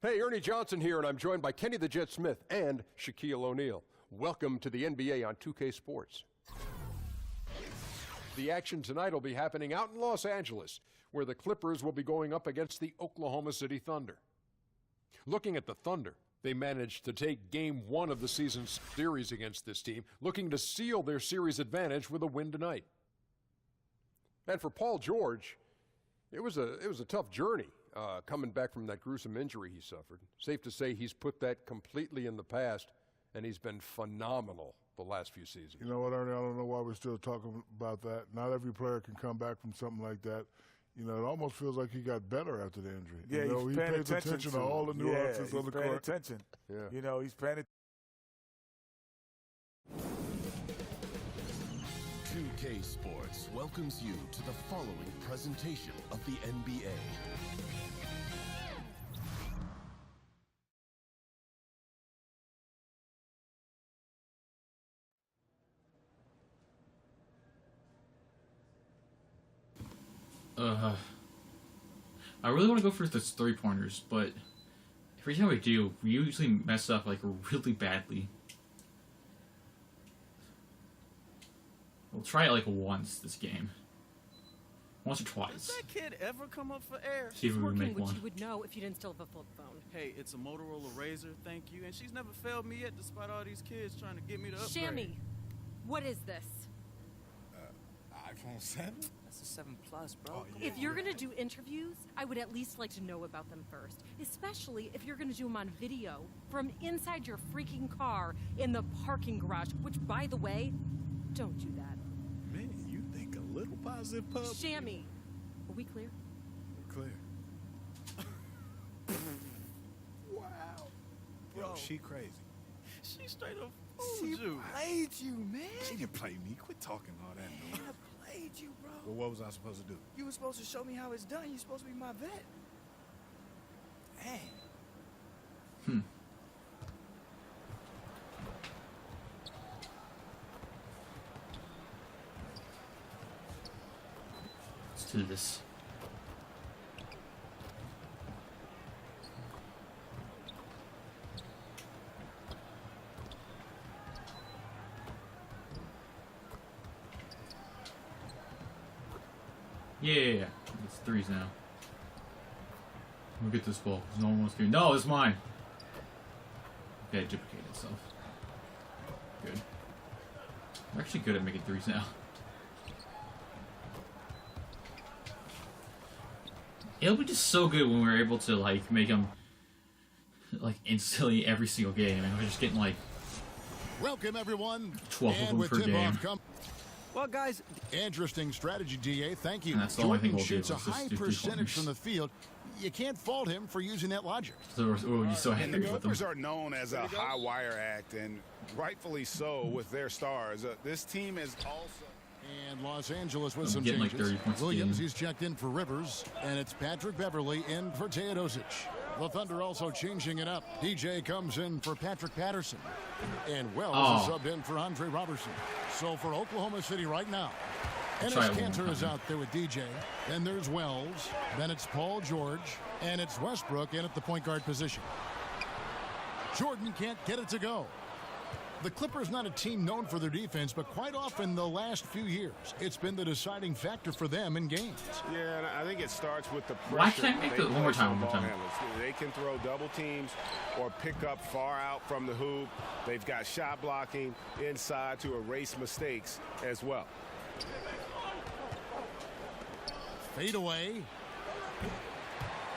Hey, Ernie Johnson here, and I'm joined by Kenny the Jet Smith and Shaquille O'Neal. Welcome to the NBA on 2K Sports. The action tonight will be happening out in Los Angeles, where the Clippers will be going up against the Oklahoma City Thunder. Looking at the Thunder, they managed to take Game 1 of the season's series against this team, looking to seal their series advantage with a win tonight. And for Paul George, it was a tough journey. Coming back from that gruesome injury he suffered. Safe to say he's put that completely in the past, and he's been phenomenal the last few seasons. You know what, Ernie, I don't know why we're still talking about that. Not every player can come back from something like that. You know, it almost feels like he got better after the injury. Yeah, you know, he's he paying pays attention to all the nuances on the court. He's paying attention. Yeah. You know, he's paying attention. 2K Sports welcomes you to the following presentation of the NBA. I really want to go for the three-pointers, but every time we do, we usually mess up like really badly. We'll try it like once this game. Once or twice. Does that kid ever come up for air? See if we can make which one. you would know if you didn't still have a flip phone. Hey, it's a Motorola Razr, thank you. And she's never failed me yet, despite all these kids trying to get me to upgrade. Shammy, what is this? iPhone 7? That's a 7 Plus, bro. Oh, yeah. If you're going to do interviews, I would at least like to know about them first. Especially if you're going to do them on video from inside your freaking car in the parking garage, which, by the way, don't do that. Man, you think a little positive pub? Shammy, are we clear? Clear. Wow. Yo, Bro. she crazy. She straight up She fooled you. played you, man. She didn't play me. Quit talking all that noise. I played you, bro. Well, what was I supposed to do? You were supposed to show me how it's done. You're supposed to be my vet. Dang. Let's do this. Yeah. It's threes now. We'll get this ball. No one wants to. No, it's mine. Okay, it duplicated itself. Good. We're actually good at making threes now. It'll be just so good when we're able to like make them like instantly every single game, and we're just getting like Welcome everyone. 12 of them per game. Well, guys, Interesting strategy, DA. Thank you. And that's the only thing Jordan we'll do shoots a is just high do percentage three-pointers. from the field. You can't fault him for using that logic. So we're just so And angry the with them. Clippers are known as a high wire act, and rightfully so with their stars. This team is also. And Los Angeles with I'm some getting like changes. 30 points a Williams, game. he's checked in for Rivers, and it's Patrick Beverly in for Teodosic. The Thunder also changing it up. DJ comes in for Patrick Patterson, and Wells is subbed in for Andre Robertson. So for Oklahoma City right now, Try it Enes one Kanter more is time. out there with DJ. Then there's Wells. Then it's Paul George, and it's Westbrook in at the point guard position. Jordan can't get it to go. The Clippers not a team known for their defense, but quite often the last few years, it's been the deciding factor for them in games. Yeah, and I think it starts with the pressure. Why can't I make they that one more place time, on one more ball time? handlers. They can throw double teams or pick up far out from the hoop. They've got shot blocking inside to erase mistakes as well. Fade away.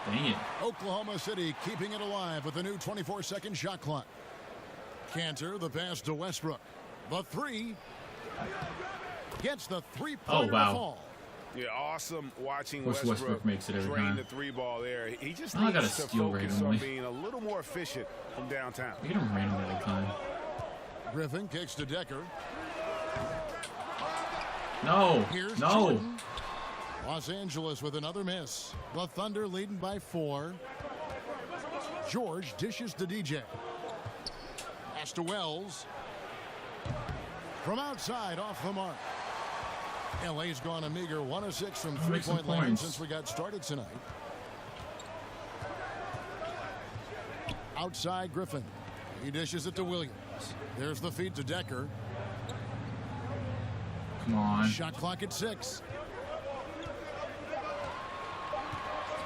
Dang it. Oklahoma City keeping it alive with a new 24-second shot clock. Kanter, the pass to Westbrook. The three. Gets the three-pointer to wow. fall. Yeah, awesome watching Of course, Westbrook makes it every drain time. the three ball there. He just I got needs a to steal focus randomly. on being a little more efficient from downtown. We get him randomly all the time. Griffin kicks to Decker. No. Here's No. Jordan. Los Angeles with another miss. The Thunder leading by 4. George dishes to DJ. Pass to Wells. From outside, off the mark. LA's gone a meager 1 of 6 from Make some three-point land points. since we got started tonight. outside Griffin. He dishes it to Williams. There's the feed to Decker. Come on. Shot clock at 6.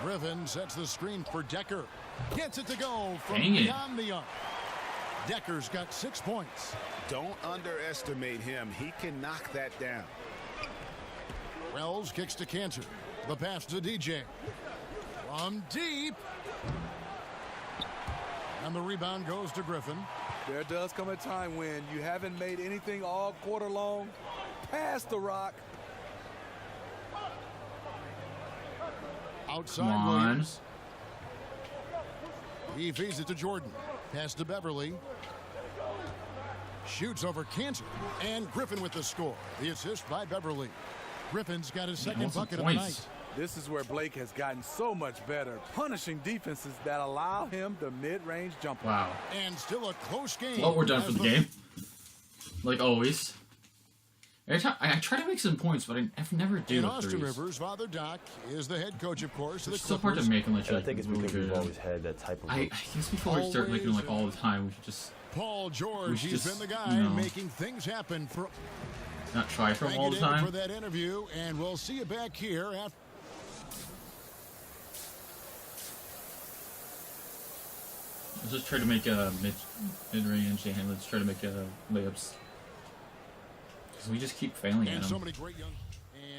Griffin sets the screen for Decker. Gets it to go from beyond the arc. Decker's got 6 points. Don't underestimate him. He can knock that down. Wells kicks to Cantor. The pass to DJ. From deep. And the rebound goes to Griffin. There does come a time when you haven't made anything all quarter long. Pass the rock. Outside Williams. He feeds it to Jordan. Pass to Beverly. Shoots over Cantor. And Griffin with the score. The assist by Beverly. Griffin's got his second bucket of the night. This is where Blake has gotten so much better, punishing defenses that allow him the mid-range jumper. Wow. And still a close game. Well, we're done for the game. Like always. I try to make some points, but I never do. In Austin Rivers, Father Doc is the head coach, of course. It's so hard to make unless you I think it's because we've always had that type of. I guess before we start making them like all the time, we should just. Paul George, he's been the guy making things happen for. Not try for him all the time. For that interview, and we'll see you back here after. Let's just try to make mid-range and let's try to make layups. Because we just keep failing at them. So many great young.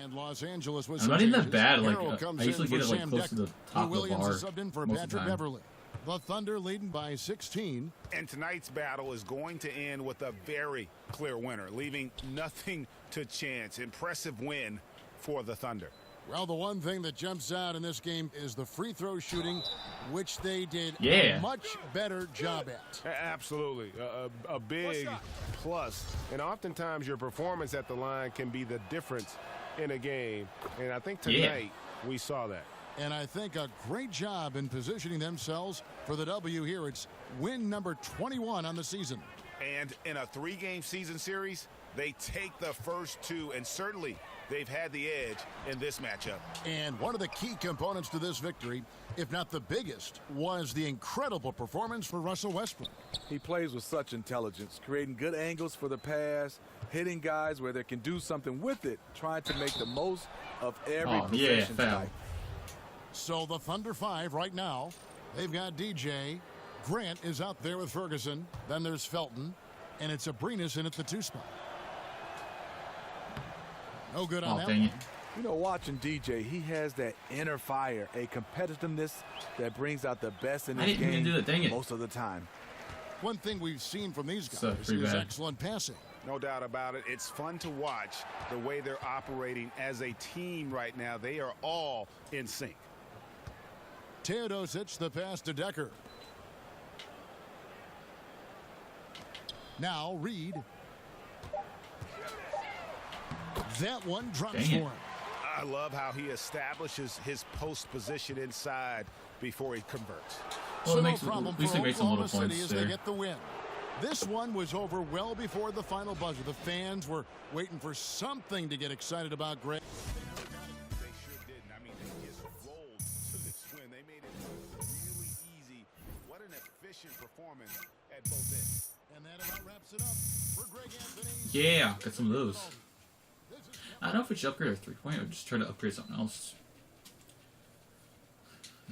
And Los Angeles was. I'm not even that bad. Like I usually get it like close to the top of the bar subbed in for most of the time. Beverly. The Thunder leading by 16. And tonight's battle is going to end with a very clear winner, leaving nothing to chance. Impressive win for the Thunder. Well, the one thing that jumps out in this game is the free throw shooting, which they did a much better job at. Absolutely. A big plus. And oftentimes your performance at the line can be the difference in a game. And I think tonight we saw that. And I think a great job in positioning themselves for the W here. It's win number 21 on the season. And in a 3-game season series, they take the first 2, and certainly they've had the edge in this matchup. And one of the key components to this victory, if not the biggest, was the incredible performance for Russell Westbrook. He plays with such intelligence, creating good angles for the pass, hitting guys where they can do something with it, trying to make the most of every possession tonight. So the Thunder 5 right now. They've got DJ. Grant is out there with Ferguson. Then there's Felton. And it's Abrinas in at the 2 spot. No good on that one. You know, watching DJ, he has that inner fire, a competitiveness that brings out the best in his game most of the time. One thing we've seen from these guys is excellent passing. No doubt about it. It's fun to watch the way they're operating as a team right now. They are all in sync. Teodosic, the pass to Decker. Now Reed. That one drops for him. I love how he establishes his post position inside before he converts. Well, so it makes, no problem at least for it makes some little Oklahoma points City as there. they get the win. This one was over well before the final buzzer. The fans were waiting for something to get excited about. Greg. They sure didn't. I mean, they just rolled to this win. They made it really easy. What an efficient performance at both ends. And that about wraps it up for Greg Anthony. Yeah, got some of those. I don't know if we should upgrade our 3-point or just try to upgrade something else.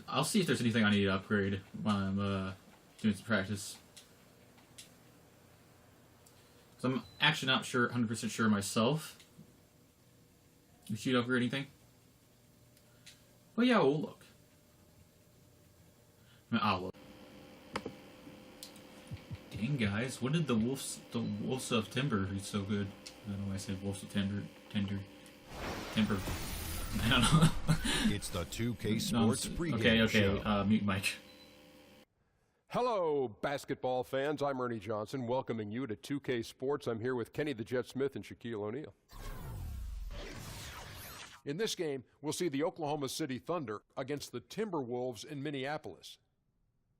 I'll see if there's anything I need to upgrade while I'm doing some practice. So I'm actually not sure, 100% sure myself. We should upgrade anything. But yeah, we'll look. I'll look. Dang guys, what did the Wolves of Timber do so good? I don't know why I said Wolves of Timber. I don't know. It's the 2K Sports pregame show. Okay, mute mic. Hello, basketball fans. I'm Ernie Johnson, welcoming you to 2K Sports. I'm here with Kenny the Jet Smith and Shaquille O'Neal. In this game, we'll see the Oklahoma City Thunder against the Timberwolves in Minneapolis.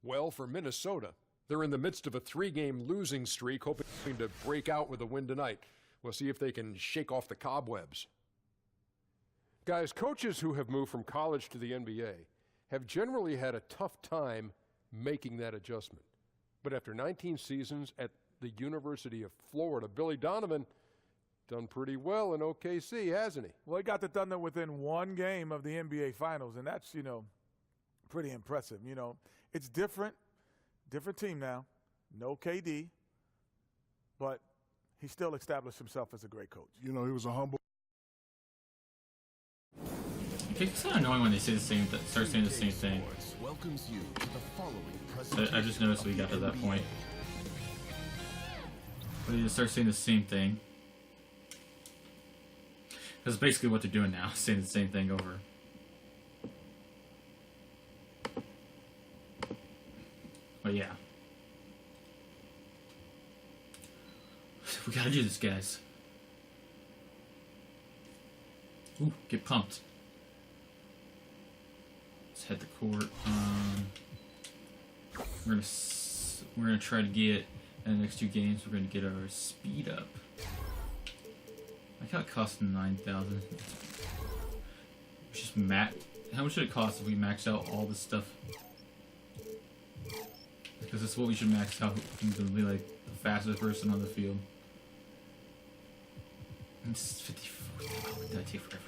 Well, for Minnesota, they're in the midst of a 3-game losing streak, hoping to break out with a win tonight. We'll see if they can shake off the cobwebs. Guys, coaches who have moved from college to the NBA have generally had a tough time making that adjustment. But after 19 seasons at the University of Florida, Billy Donovan done pretty well in OKC, hasn't he? Well, he got the Thunder within one game of the NBA Finals, and that's, pretty impressive. It's different team now, no KD, but he still established himself as a great coach. He was a humble. It's kind of annoying when they say the same, start saying the same thing. Welcomes you to the following I just noticed we got to that point. But they just start saying the same thing. That's basically what they're doing now, saying the same thing over. But yeah. We gotta do this, guys. Ooh, get pumped. Let's head the court. We're gonna try to get in the next 2 games. We're gonna get our speed up. I got it costing 9,000. Just how much should it cost if we max out all this stuff? Because that's what we should max out. I'm gonna be like the fastest person on the field. It's 54. How would that take forever?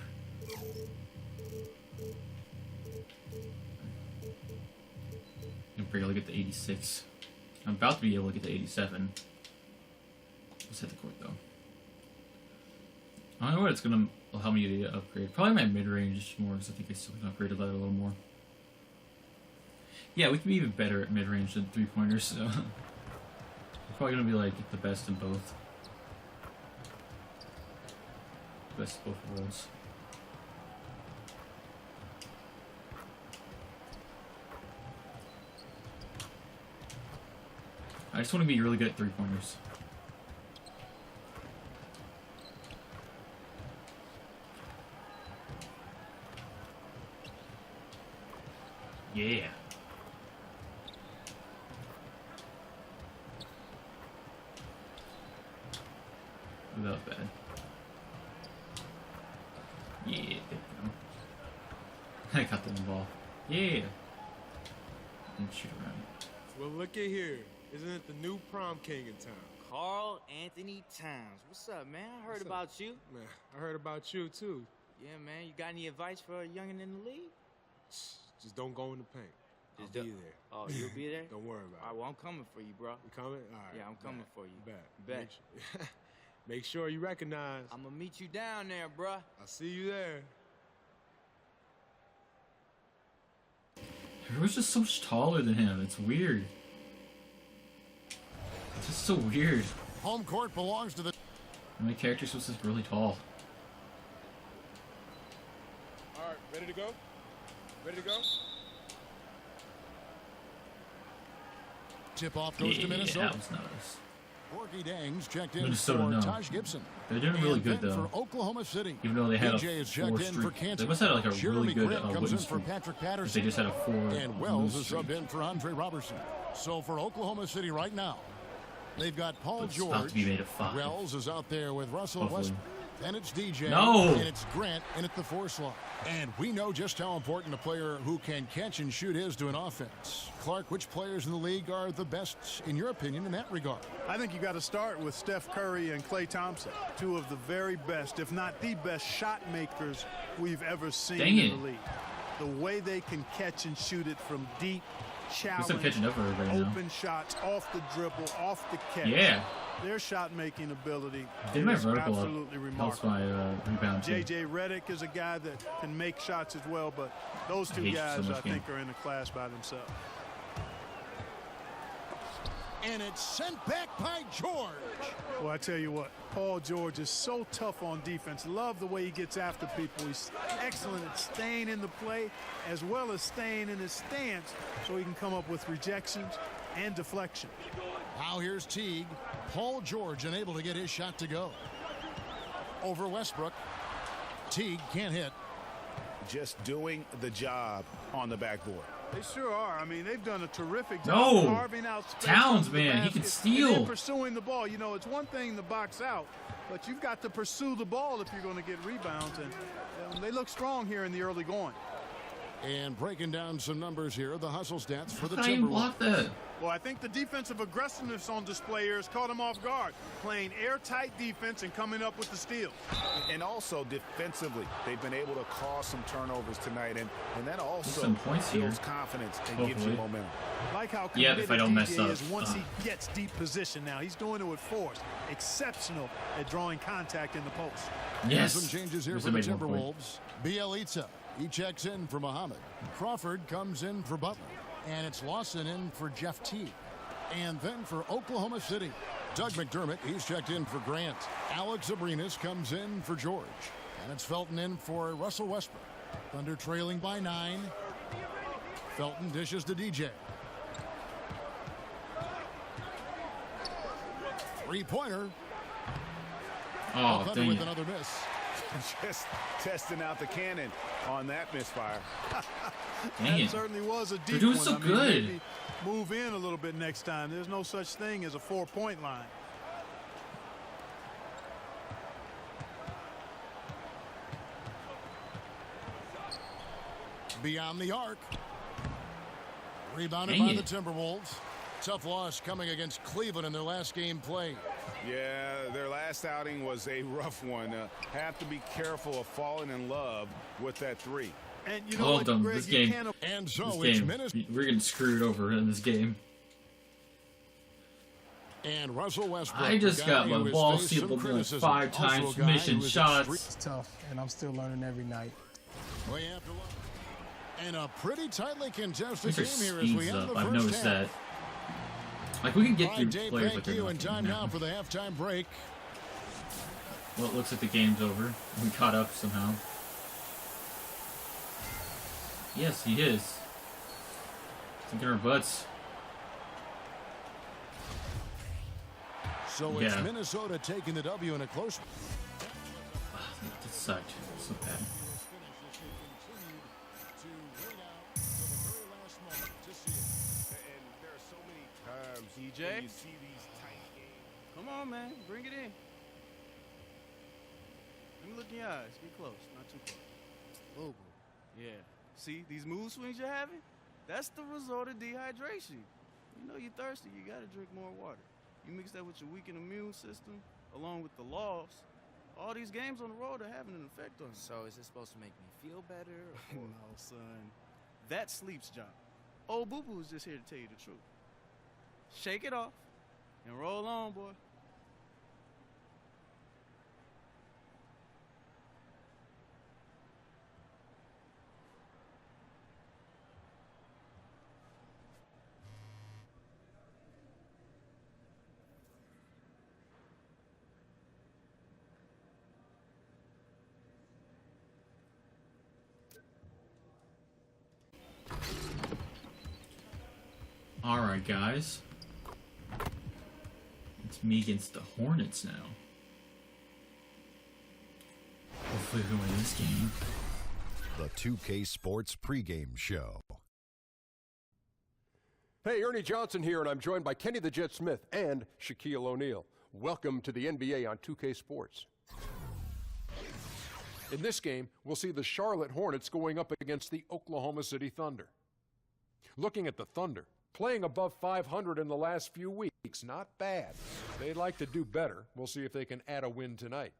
I can barely get the 86. I'm about to be able to get to 87. Let's hit the court though. I don't know what it's gonna help me to upgrade. Probably my mid-range more, because I think I still can upgrade that a little more. Yeah, we can be even better at mid-range than 3-pointers, so we're probably gonna be like the best in both. Best of both worlds. I just want to be really good at 3-pointers. Yeah. Without bad. Yeah, there we go. I got the ball. Yeah. And shoot around. Well, look at here. Isn't it the new prom king in town? Carl Anthony Towns. What's up, man? I heard about you. Man, I heard about you, too. Yeah, man. You got any advice for a youngin' in the league? Just don't go in the paint. I'll be there. Oh, you'll be there? Don't worry about it. All right, well, I'm coming for you, bro. You coming? All right. Yeah, I'm coming for you. Bet. Make sure you recognize. I'm going to meet you down there, bro. I'll see you there. Everyone's just so much taller than him. It's weird. It's just so weird. Home court belongs to the... My character's supposed to be really tall. All right, ready to go? Ready to go? Tip-off goes to Minnesota. That was nice. Porky Dangs checked in Minnesota, for no. Taj Gibson. They're doing really good, though. For Oklahoma City. Even though they had DJ a is checked 4 in for streak. Kansas. They must have like a Jeremy really good Grant comes winning in for streak. Patrick If Patterson. they just had a 4 And Wells lose is streak. subbed in for Andre Robertson. So for Oklahoma City right now, they've got Paul It's George. about to be made of 5. Wells is out there with Russell Hopefully. Westbrook. And it's DJ. No! And it's Grant in at the 4 slot. And we know just how important a player who can catch and shoot is to an offense. Clark, which players in the league are the best, in your opinion, in that regard? I think you got to start with Steph Curry and Klay Thompson, 2 of the very best, if not the best shot makers we've ever seen in the league. The way they can catch and shoot it from deep, challenge, catching up right now. open shots, off the dribble, off the catch. Yeah. Their shot-making ability Did my is vertical absolutely helps remarkable. my rebound too. J.J. Redick is a guy that can make shots as well, but those 2 hate you guys, so much, I think, are in a class by themselves. And it's sent back by George. Well, I tell you what, Paul George is so tough on defense. Love the way he gets after people. He's excellent at staying in the play as well as staying in his stance so he can come up with rejections and deflection. Now here's Teague. Paul George unable to get his shot to go. Over Westbrook. Teague can't hit. Just doing the job on the backboard. They sure are. I mean, they've done a terrific job No! carving out space. Towns, under the man, he can basket steal. and then pursuing the ball. You know, it's one thing to box out, but you've got to pursue the ball if you're going to get rebounds. And they look strong here in the early going. And breaking down some numbers here, the hustle stats for the I didn't Timberwolves. block that. Well, I think the defensive aggressiveness on display here has caught him off guard, playing airtight defense and coming up with the steal. And also defensively, they've been able to cause some turnovers tonight, and that also some points builds here. confidence and gives you momentum. Like how Yeah, if I don't mess DJ up. is once he gets deep position now. He's doing it with force. Exceptional at drawing contact in the post. Yes. Some changes here for the Timberwolves. Bielitsa, he checks in for Muhammad. Crawford comes in for Butler. And it's Lawson in for Jeff Teague. And then for Oklahoma City, Doug McDermott, he's checked in for Grant. Alex Abrinas comes in for George. And it's Felton in for Russell Westbrook. Thunder trailing by 9. Felton dishes to DJ. Three-pointer. Oh, Thunder dang with it. another miss. Just testing out the cannon on that misfire. Dang That it. certainly was a They're deep doing one. so I mean, good. maybe move in a little bit next time. There's no such thing as a 4-point line. Beyond the arc. Rebounded Dang by the it. Timberwolves. Tough loss coming against Cleveland in their last game played. Yeah, their last outing was a rough one. Have to be careful of falling in love with that three. And you know All what, done. Greg, This you game. can't And so This it's game. Minnesota. We're getting screwed over in this game. And Russell Westbrook. I just a got guy my who has ball faced sealed some like criticism. 5 times. Also a guy Mission who is shots. extreme- It's tough, and I'm still learning every night. We have to look. And a pretty tightly contested These are game here as we speeds end up. the I've first noticed half. that. Like, we can get All through right, Dave, players thank like they're you. And nothing. time now for the halftime break. Well, it looks like the game's over. We caught up somehow. Yes, he is. Thinking our butts. So it's Yeah. Minnesota taking the W in a close one. That sucked. So bad. And there are so many times DJ? when you see these tight games. Come on, man. Bring it in. Let me look in your eyes. Get close. Not too close. Oh, yeah. See, these mood swings you're having? That's the result of dehydration. You know you're thirsty. You got to drink more water. You mix that with your weakened immune system, along with the loss. All these games on the road are having an effect on you. So is this supposed to make me feel better? Or... No, son. That's Sleep's job. Old Boo Boo is just here to tell you the truth. Shake it off and roll on, boy. Alright, guys. It's me against the Hornets now. Hopefully we can win this game. The 2K Sports pregame show. Hey, Ernie Johnson here, and I'm joined by Kenny the Jet Smith and Shaquille O'Neal. Welcome to the NBA on 2K Sports. In this game, we'll see the Charlotte Hornets going up against the Oklahoma City Thunder. Looking at the Thunder, playing above 500 in the last few weeks, not bad. They'd like to do better. We'll see if they can add a win tonight.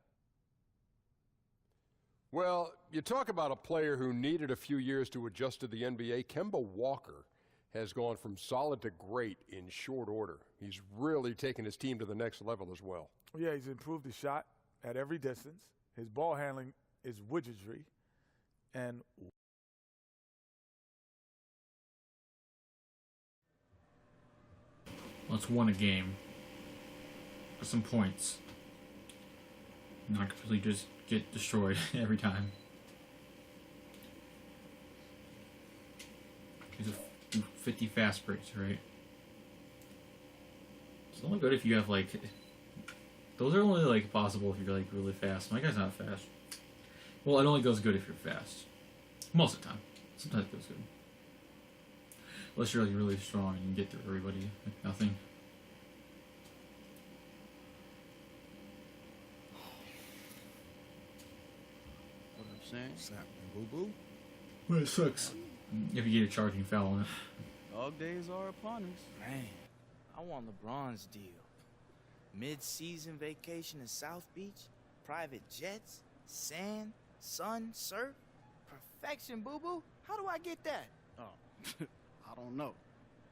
Well, you talk about a player who needed a few years to adjust to the NBA. Kemba Walker has gone from solid to great in short order. He's really taken his team to the next level as well. Yeah, he's improved his shot at every distance. His ball handling is widgetry. And Let's win a game. For some points. Not completely just get destroyed every time. These are 50 fast breaks, right? It's only good if you have like... Those are only like possible if you're like really fast. My guy's not fast. Well, it only goes good if you're fast. Most of the time. Sometimes it goes good. Unless you're like really strong and you can get through everybody like nothing. What I'm saying? Boo Boo? Well, it sucks. If you get a charging foul on it. Dog days are upon us. Man, I want LeBron's deal. Mid-season vacation in South Beach, private jets, sand, sun, surf. Perfection, boo-boo. How do I get that? Oh, I don't know.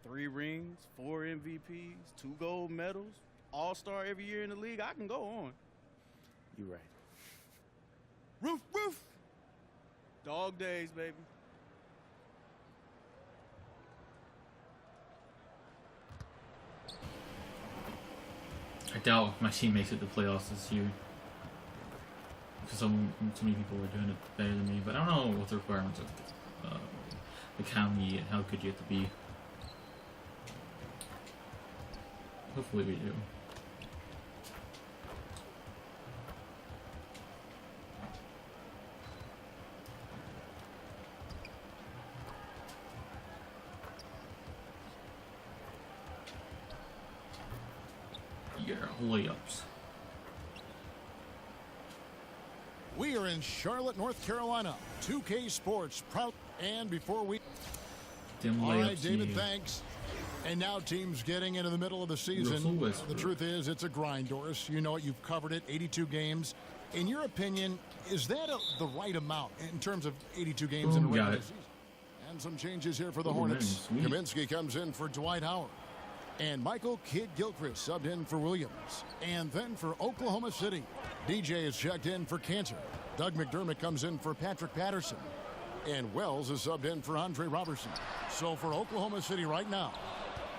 3 rings, 4 MVPs, 2 gold medals, all-star every year in the league. I can go on. You right. Roof, roof. Dog days, baby. I doubt my team makes it to playoffs this year. Because so many people are doing it better than me. But I don't know what the requirements of the county and how good you have to be. Hopefully we do. Yeah, layups. We are in Charlotte, North Carolina. 2K Sports proud. And before we... All right, David, thanks. And now teams getting into the middle of the season. The truth is, it's a grind, Doris. You know it. You've covered it. 82 games. In your opinion, is that the right amount in terms of 82 games in a regular season? And some changes here for the Hornets. Kaminsky comes in for Dwight Howard. And Michael Kidd-Gilchrist subbed in for Williams. And then for Oklahoma City, DJ is checked in for Cantor. Doug McDermott comes in for Patrick Patterson. And Wells is subbed in for Andre Robertson. So for Oklahoma City right now,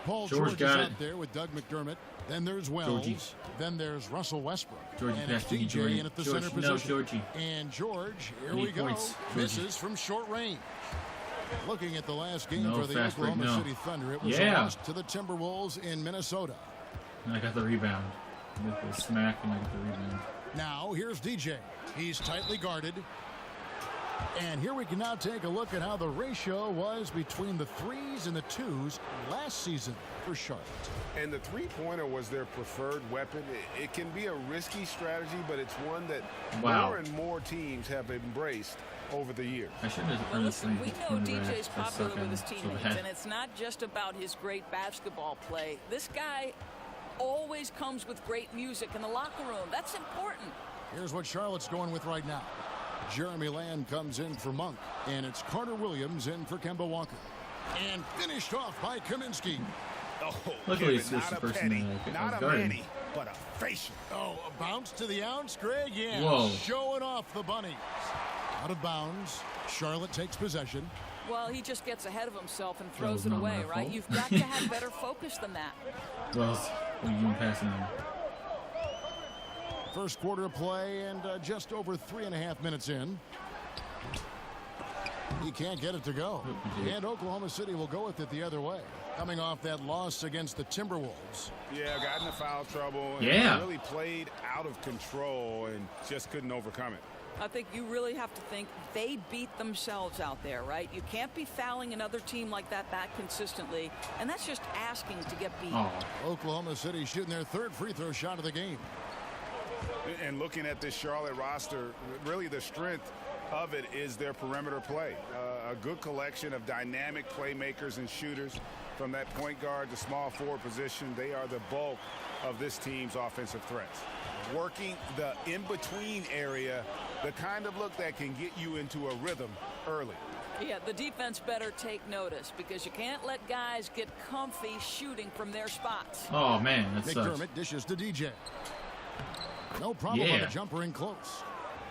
Paul George is out there with Doug McDermott. Then there's Wells. Then there's Russell Westbrook. And it's DJ in at the center position. And George, here we go. Misses from short range. Looking at the last game for the Oklahoma City Thunder, it was a loss to the Timberwolves in Minnesota. And I got the rebound. With the smack, and I got the rebound. Now, here's DJ. He's tightly guarded. And here we can now take a look at how the ratio was between the 3s and the 2s last season for Charlotte. And the three-pointer was their preferred weapon. It can be a risky strategy, but it's one that more and more teams have embraced over the years. Well, listen, we know DJ's popular with his teammates, and it's not just about his great basketball play. This guy always comes with great music in the locker room. That's important. Here's what Charlotte's going with right now. Jeremy Lamb comes in for Monk, and it's Carter Williams in for Kemba Walker. And finished off by Kaminsky. Oh, luckily it's just the person not a mani, but a facial. Oh, a bounce to the ounce, Greg? Yeah, whoa. Showing off the bunnies. Out of bounds. Charlotte takes possession. Well, he just gets ahead of himself and throws it away, right? You've got to have better focus than that. Well, what are you passing on? First quarter of play and just over 3.5 minutes in. He can't get it to go. And Oklahoma City will go with it the other way. Coming off that loss against the Timberwolves. Yeah, got into foul trouble. And really played out of control and just couldn't overcome it. I think you really have to think they beat themselves out there, right? You can't be fouling another team like that back consistently, and that's just asking to get beat. Oklahoma City shooting their 3rd free throw shot of the game. And looking at this Charlotte roster, really the strength of it is their perimeter play. A good collection of dynamic playmakers and shooters from that point guard to small forward position. They are the bulk of this team's offensive threats. Working the in-between area, the kind of look that can get you into a rhythm early. Yeah, the defense better take notice because you can't let guys get comfy shooting from their spots. Oh, man, that sucks. McDermott dishes to DJ. No problem on the jumper in close.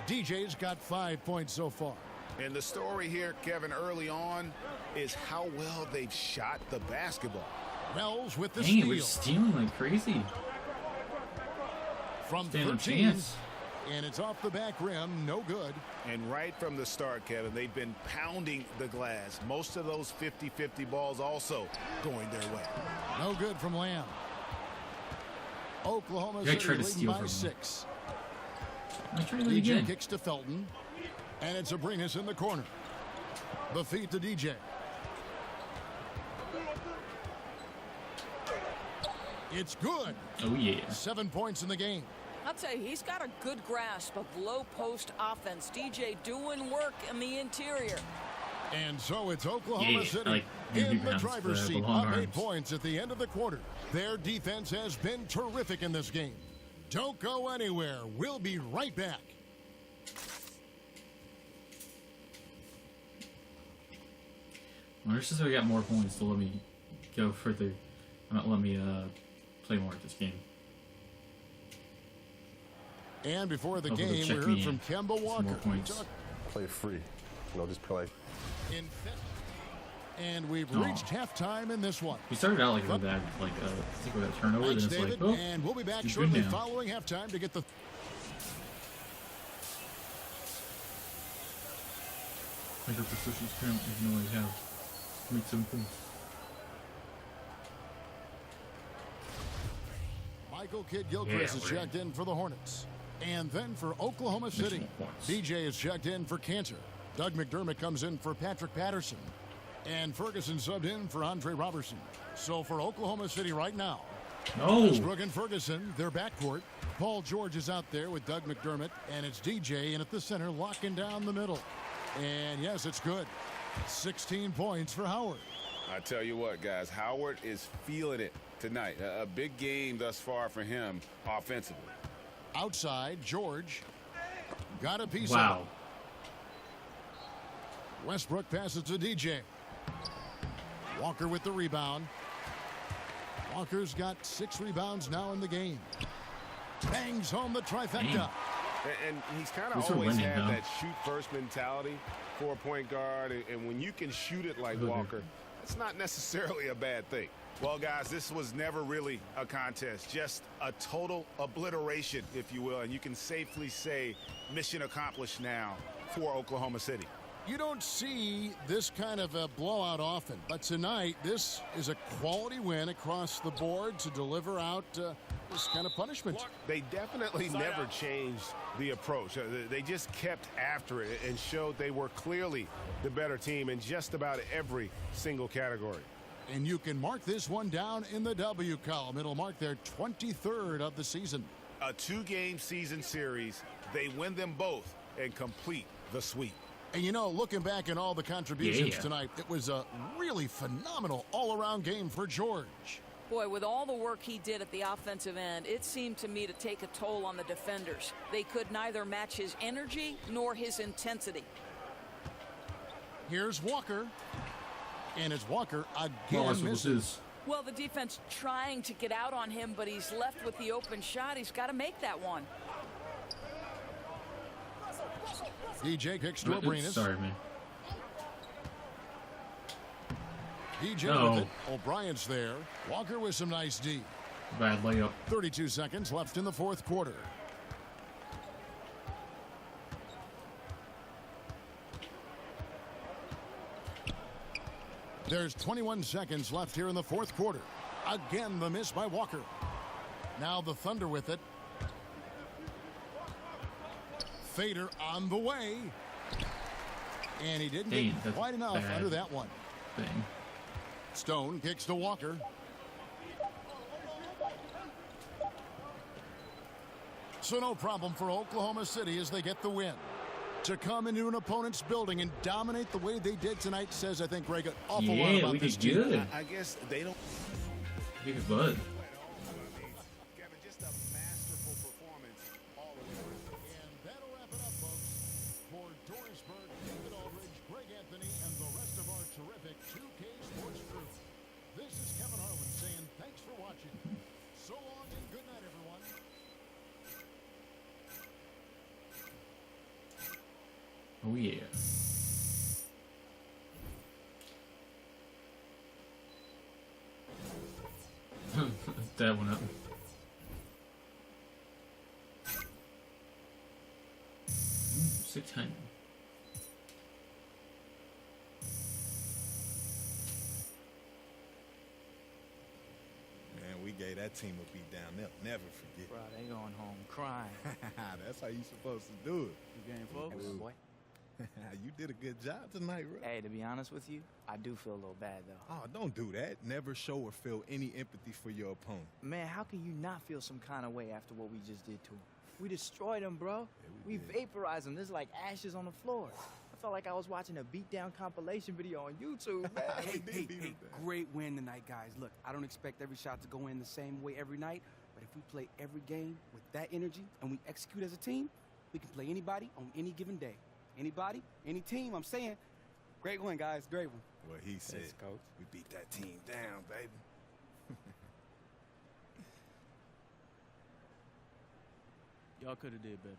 DJ's got 5 points so far. And the story here, Kevin, early on is how well they've shot the basketball. Wells with the Dang, steal. We're stealing like crazy. From 13, and it's off the back rim, no good. And right from the start, Kevin, they've been pounding the glass. Most of those 50-50 balls also going their way. No good from Lamb. Oklahoma City leading by 6. DJ kicks to Felton, and it's Abrinas in the corner. The feed to DJ. It's good. Oh, yeah. 7 points in the game. I'll tell you, he's got a good grasp of low post offense. DJ doing work in the interior. And so it's Oklahoma Yeah, City like in the bounce, driver's the seat, long up 8 arms. points at the end of the quarter. Their defense has been terrific in this game. Don't go anywhere. We'll be right back. I wonder if we got more points to let me go further. Not let me play more at this game. And before the Hopefully game, they'll we check heard me from in. Kemba Some Walker. more points. Play free. Just play. And we've Aw. reached halftime in this one. We started out like with that, I think with that turnover, Thanks, then it's David, like, oh, and we'll be back he's shortly good now. following halftime to get the. Like our positions currently, even though I have made 7 points. Michael Kidd-Gilchrist Yeah, is we're checked in for the Hornets. And then for Oklahoma City, more points. BJ is checked in for Cantor. Doug McDermott comes in for Patrick Patterson. And Ferguson subbed in for Andre Robertson. So for Oklahoma City right now, No. Westbrook and Ferguson, their backcourt. Paul George is out there with Doug McDermott, and it's DJ in at the center, locking down the middle. And yes, it's good. 16 points for Howard. I tell you what, guys, Howard is feeling it tonight. A big game thus far for him offensively. Outside, George got a piece Wow. of it. Westbrook passes to DJ. Walker with the rebound. Walker's got 6 rebounds now in the game. Bangs home the trifecta. And he's kind Who's of always winning, had huh? that shoot-first mentality for a point guard. And when you can shoot it like Walker, it's not necessarily a bad thing. Well, guys, this was never really a contest, just a total obliteration, if you will. And you can safely say mission accomplished now for Oklahoma City. You don't see this kind of a blowout often, but tonight this is a quality win across the board to deliver out this kind of punishment. They definitely never changed the approach. They just kept after it and showed they were clearly the better team in just about every single category. And you can mark this one down in the W column. It'll mark their 23rd of the season. A 2-game season series, they win them both and complete the sweep. And you know, looking back at all the contributions Yeah. tonight, it was a really phenomenal all-around game for George. Boy, with all the work he did at the offensive end, it seemed to me to take a toll on the defenders. They could neither match his energy nor his intensity. Here's Walker. And it's Walker Well, again that's what this misses. is. Well, the defense trying to get out on him, but he's left with the open shot. He's got to make that one. DJ kicks to Oops, Abrinas. sorry, man. DJ No. with it. O'Brien's there. Walker with some nice D. Bad layup. 32 seconds left in the fourth quarter. There's 21 seconds left here in the fourth quarter. Again, the miss by Walker. Now the Thunder with it. Fader on the way. And he didn't Dang, get that's quite enough bad. under that one. Thing. Stone kicks to Walker. So no problem for Oklahoma City as they get the win. To come into an opponent's building and dominate the way they did tonight says, I think, Greg, an awful lot Yeah, about we this did team. good. I guess they don't. Give it bud. Kevin, just a masterful performance all around. And that'll wrap it up, folks. For Doris Berg, David Aldridge, Greg Anthony, and the rest of our terrific 2K Sports crew. This is Kevin Harlan saying thanks for watching. So long and good night, everyone. Oh, yeah. That one up. Ooh, 600. Man, we gave that team a beat down. They'll never forget. Bro, they going home crying. That's how you supposed to do it. You game folks? Hey, boy. You did a good job tonight, bro. Hey, to be honest with you, I do feel a little bad, though. Oh, don't do that. Never show or feel any empathy for your opponent. Man, how can you not feel some kind of way after what we just did to him? We destroyed him, bro. We vaporized him. There's like ashes on the floor. felt like I was watching a beatdown compilation video on YouTube, man. Hey, great win tonight, guys. Look, I don't expect every shot to go in the same way every night, but if we play every game with that energy and we execute as a team, we can play anybody on any given day. Anybody, any team, I'm saying. Great win, guys. Great one. What he said. Thanks, Coach. We beat that team down, baby. Y'all could have did better.